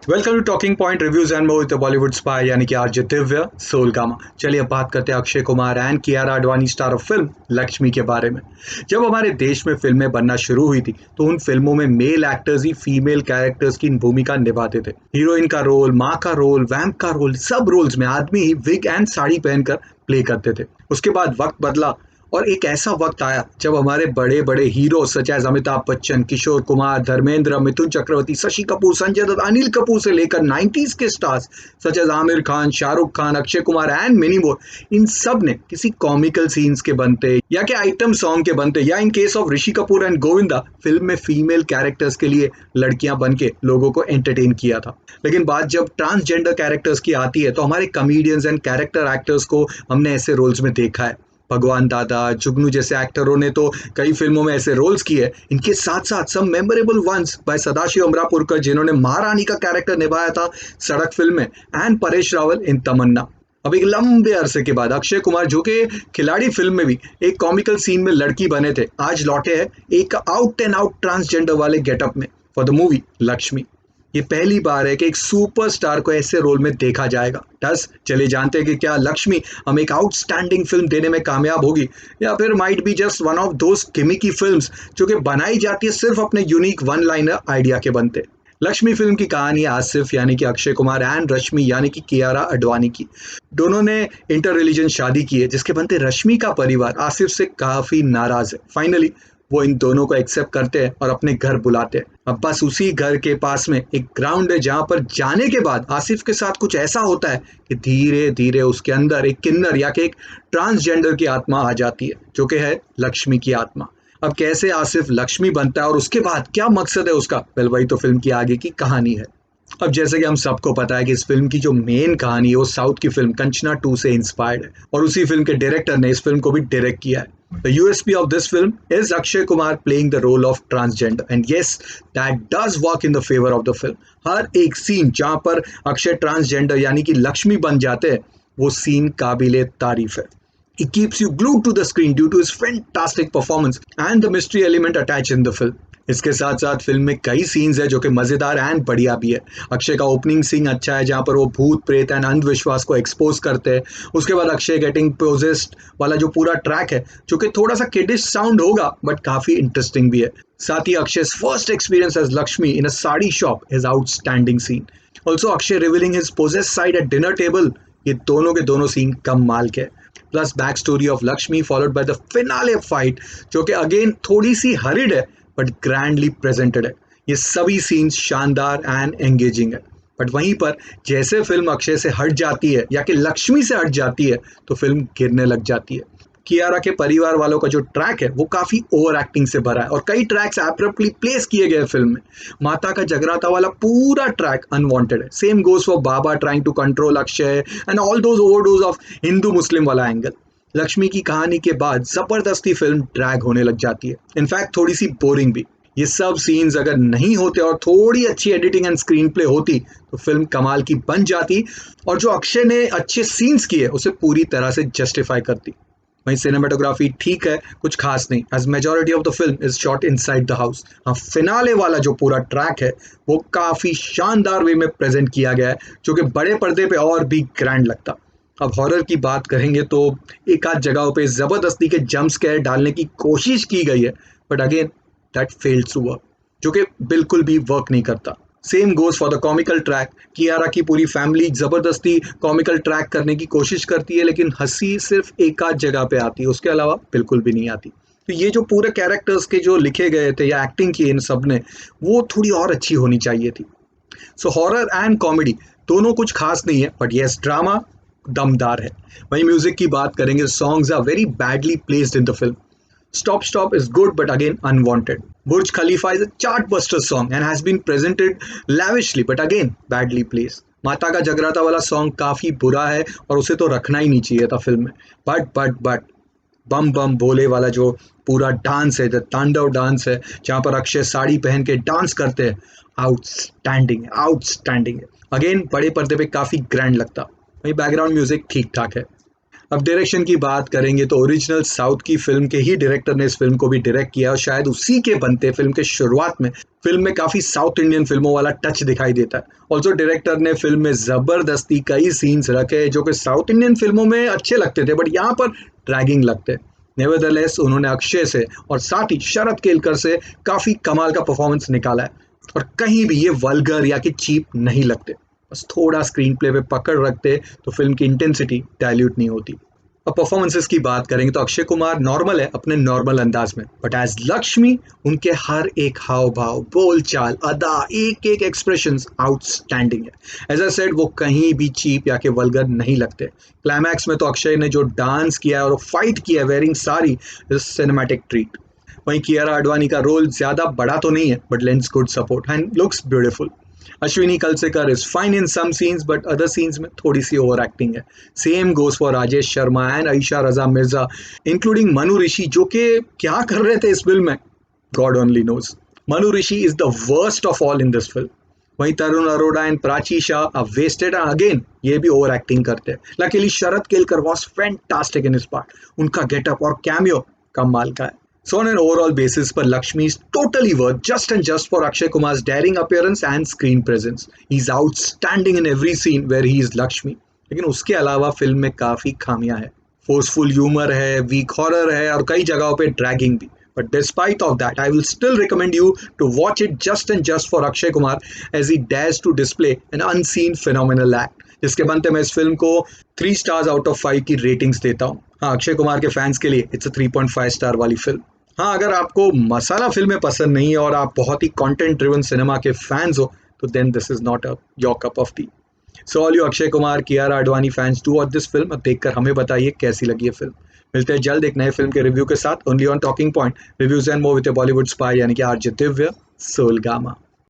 Welcome to talking point reviews and more with Bollywood spy यानी कि RJ Divya soul gamma. चलिए अब बात करते हैं Akshay Kumar and Kiara Advani star of film Lakshmi के बारे में। जब हमारे देश में फिल्में बनना शुरू हुई थी तो उन फिल्मों में मेल एक्टर्स ही फीमेल कैरेक्टर्स की भूमिका निभाते थे। हीरोइन का रोल, माँ का रोल, वैम्प का रोल, सब रोल्स में आदमी ही विग एंड साड़ी पहनकर प्ले करते थे। उसके बाद वक्त बदला और एक ऐसा वक्त आया जब हमारे बड़े बड़े hero such as Amitabh Bachchan, Kishore Kumar, Dharmendra, Mithun Chakraborty, Shashi Kapoor, Sanjay Dutt, Anil Kapoor से लेकर 90s के stars such as Aamir Khan, Shahrukh Khan, Akshay Kumar and many more, इन सब ने किसी कॉमिकल सीन्स के बनते या के आइटम सॉन्ग के बनते या in case of Rishi Kapoor and Govinda film में फीमेल कैरेक्टर्स के लिए लड़कियां बन के लोगों को एंटरटेन किया था। लेकिन बात जब ट्रांसजेंडर कैरेक्टर्स की आती है तो हमारे कॉमेडियंस एंड कैरेक्टर एक्टर्स को हमने ऐसे रोल्स में देखा है। भगवान दादा, जुगनू जैसे एक्टरों ने तो कई फिल्मों में ऐसे रोल्स किए। इनके साथ साथ some memorable ones by Sadashiv Amrapurkar जिन्होंने महारानी का कैरेक्टर निभाया था सड़क फिल्म में, एंड परेश रावल इन तमन्ना। अब एक लंबे अरसे के बाद अक्षय कुमार जो कि खिलाड़ी फिल्म में भी एक कॉमिकल सीन में लड़की बने थे, आज लौटे हैं एक आउट एंड आउट ट्रांसजेंडर वाले गेटअप में फॉर द मूवी लक्ष्मी। ये पहली बार है कि एक सुपरस्टार को ऐसे रोल में देखा जाएगा। बस चलिए जानते हैं कि क्या लक्ष्मी हम एक आउटस्टैंडिंग फिल्म देने में कामयाब होगी या फिर might be just one of those gimmicky films जो कि बनाई जाती है सिर्फ अपने यूनिक वन लाइनर आइडिया के बनते। लक्ष्मी फिल्म की कहानी है आसिफ यानी कि अक्षय कुमार एंड रश्मि यानी कि कियारा आडवाणी की। दोनों ने इंटर रिलीजन शादी की है जिसके बनते रश्मि का परिवार आसिफ से काफी नाराज है। फाइनली वो इन दोनों को एक्सेप्ट करते हैं और अपने घर बुलाते हैं। अब बस उसी घर के पास में एक ग्राउंड है जहां पर जाने के बाद आसिफ के साथ कुछ ऐसा होता है कि धीरे धीरे उसके अंदर एक किन्नर या कि एक ट्रांसजेंडर की आत्मा आ जाती है जो कि है लक्ष्मी की आत्मा। अब कैसे आसिफ लक्ष्मी बनता है और उसके बाद क्या मकसद है उसका, वेल वही तो फिल्म की आगे की कहानी है। अब जैसे कि हम सबको पता है कि इस फिल्म की जो मेन कहानी है वो साउथ की फिल्म कंचना 2 से इंस्पायर्ड है और उसी फिल्म के डायरेक्टर ने इस फिल्म को भी डायरेक्ट किया है। The USP of this film is Akshay Kumar playing the role of transgender, and yes, that does work in the favor of the film. हर एक सीन जहां पर अक्षय ट्रांसजेंडर यानी कि लक्ष्मी बन जाते हैं वो सीन काबिले तारीफ है। He keeps you glued to the screen due to his fantastic performance and the mystery element attached in the film. इसके साथ साथ फिल्म में कई सीन्स है जो कि मजेदार एंड बढ़िया भी है। अक्षय का ओपनिंग सीन अच्छा है जहां पर वो भूत प्रेत एंड अंधविश्वास को एक्सपोज करते हैं। उसके बाद अक्षय गेटिंग पोजेस्ड वाला जो पूरा ट्रैक है जो कि थोड़ा सा किडिश साउंड होगा बट काफी इंटरेस्टिंग भी है। साथ ही Akshay first experience as Lakshmi in a sari shop is outstanding scene. Also Akshay revealing his possessive side at dinner table, ये दोनों के दोनों सीन कमाल के। Plus back story of Lakshmi followed by the finale fight जो कि अगेन थोड़ी सी हरिड है बट ग्रैंडली प्रेजेंटेड है। ये सभी सीन्स शानदार एंड एंगेजिंग है। बट वहीं पर जैसे फिल्म अक्षय से हट जाती है या कि लक्ष्मी से हट जाती है तो फिल्म गिरने लग जाती है। कियारा के परिवार वालों का जो ट्रैक है वो काफी ओवर एक्टिंग से भरा है और कई ट्रैक्स एब्रप्टली प्लेस किए गए फिल्म में। माता का जगराता वाला पूरा ट्रैक अनवांटेड है। Same goes for Baba trying to control Akshay and all those overdose of Hindu Muslim वाला एंगल। लक्ष्मी की कहानी के बाद जबरदस्ती फिल्म ड्रैग होने लग जाती है, इनफैक्ट थोड़ी सी बोरिंग भी। ये सब सीन्स अगर नहीं होते और थोड़ी अच्छी एडिटिंग एंड स्क्रीन प्ले होती तो फिल्म कमाल की बन जाती और जो अक्षय ने अच्छे सीन्स किए उसे पूरी तरह से जस्टिफाई करती। वहीं सिनेमाटोग्राफी ठीक है, कुछ खास नहीं, as majority of the film is shot inside the house. हाँ, फिनाले वाला जो पूरा ट्रैक है वो काफी शानदार वे में प्रेजेंट किया गया है जो कि बड़े पर्दे पे और भी ग्रैंड लगता। अब हॉरर की बात करेंगे तो एक आध जगहों पे जबरदस्ती के जंप स्केयर डालने की कोशिश की गई है but again that fails to work, जो कि बिल्कुल भी वर्क नहीं करता। Same goes for the comical track. Kiara की पूरी फैमिली जबरदस्ती कॉमिकल ट्रैक करने की कोशिश करती है लेकिन हंसी सिर्फ एक आध जगह पे आती है, उसके अलावा बिल्कुल भी नहीं आती। तो ये जो पूरे कैरेक्टर्स के जो लिखे गए थे या एक्टिंग की इन सब ने वो थोड़ी और अच्छी होनी चाहिए थी। सो हॉरर एंड कॉमेडी दोनों कुछ खास नहीं है बट यस ड्रामा दमदार है। वहीं म्यूजिक की बात करेंगे, songs are very badly placed in the film. Stop Stop is good but again unwanted. Burj Khalifa is a chartbuster song and has been presented lavishly but again badly placed. माता का जगराता वाला song काफी बुरा है और उसे तो रखना ही नहीं चाहिए था फिल्म में। बट बम बम भोले वाला जो पूरा डांस है, जो तांडव डांस है जहाँ पर अक्षय साड़ी पहन के डांस करते हैं, आउटस्टैंडिंग आउटस्टैंडिंग है। अगेन बड़े पर्दे पे काफी ग्रैंड लगता। वही बैकग्राउंड म्यूजिक ठीक ठाक है। अब डायरेक्शन की बात करेंगे तो ओरिजिनल साउथ की फिल्म के ही डायरेक्टर ने इस फिल्म को भी डायरेक्ट किया और शायद उसी के बनते फिल्म के शुरुआत में फिल्म में काफी साउथ इंडियन फिल्मों वाला टच दिखाई देता है। ऑल्सो डायरेक्टर ने फिल्म में जबरदस्ती कई सीन्स रखे जो कि साउथ इंडियन फिल्मों में अच्छे लगते थे बट यहाँ पर ड्रैगिंग लगते। नेवरदलेस उन्होंने अक्षय से और साथ ही शरद केलकर से काफी कमाल का परफॉर्मेंस निकाला है और कहीं भी ये वल्गर या कि चीप नहीं लगते। बस थोड़ा स्क्रीन प्ले पे पकड़ रखते तो फिल्म की इंटेंसिटी डाइल्यूट नहीं होती। अब परफॉर्मेंसेस की बात करेंगे तो अक्षय कुमार नॉर्मल है अपने नॉर्मल अंदाज में बट एज लक्ष्मी उनके हर एक हाव भाव बोल चाल अदा एक एक एक्सप्रेशन आउटस्टैंडिंग है। एज आई सेड वो कहीं भी चीप या के वल्गर नहीं लगते। क्लाइमैक्स में तो अक्षय ने जो डांस किया है और फाइट किया है वेयरिंग साड़ी सिनेमैटिक ट्रीट। वहीं कियारा आडवाणी का रोल ज्यादा बड़ा तो नहीं है but lends good support and looks beautiful. Ashwini Kalsekar is fine in some scenes but other scenes में थोड़ी सी ओवर एक्टिंग है। Same goes for Rajesh Sharma and Ayesha Raza Mirza including Manu Rishi जो कि क्या कर रहे थे इस फिल्म में God only knows. Manu Rishi is the worst of all in this film. वहीं Tarun Arora and Prachi Shah are wasted again ये भी ओवर एक्टिंग करते हैं। Luckily Sharad Kelkar was fantastic in इस पार्ट। उनका गेटअप और कैमियो कमाल का है। So on an overall basis पर Lakshmi is totally worth just and just for Akshay Kumar's daring appearance and screen presence. He's outstanding in every scene where he is Lakshmi. लेकिन उसके अलावा film में काफी खामियां हैं। फोर्सफुल ह्यूमर है, week horror है और कई जगहों पे ड्रैगिंग भी। But despite of that, I will still recommend you to watch it just and just for Akshay Kumar as he dares to display an unseen phenomenal act. जिसके बनते मैं इस फिल्म को 3 stars out of 5 की ratings देता हूँ। हाँ, अक्षय कुमार के फैंस के लिए इट्स अ 3.5 स्टार वाली फिल्म। हाँ, अगर आपको मसाला फिल्में पसंद नहीं है और आप बहुत ही कंटेंट ड्रिवन सिनेमा के फैंस हो तो then this is not a your cup of tea. So all you Akshay Kumar Kiara Advani fans do watch this film. अब देखकर हमें बताइए कैसी लगी है फिल्म। मिलते हैं जल्द एक नए फिल्म के रिव्यू के साथ only on talking point reviews and more with Bollywood spy यानी कि आरजे दिव्य सोलगामा।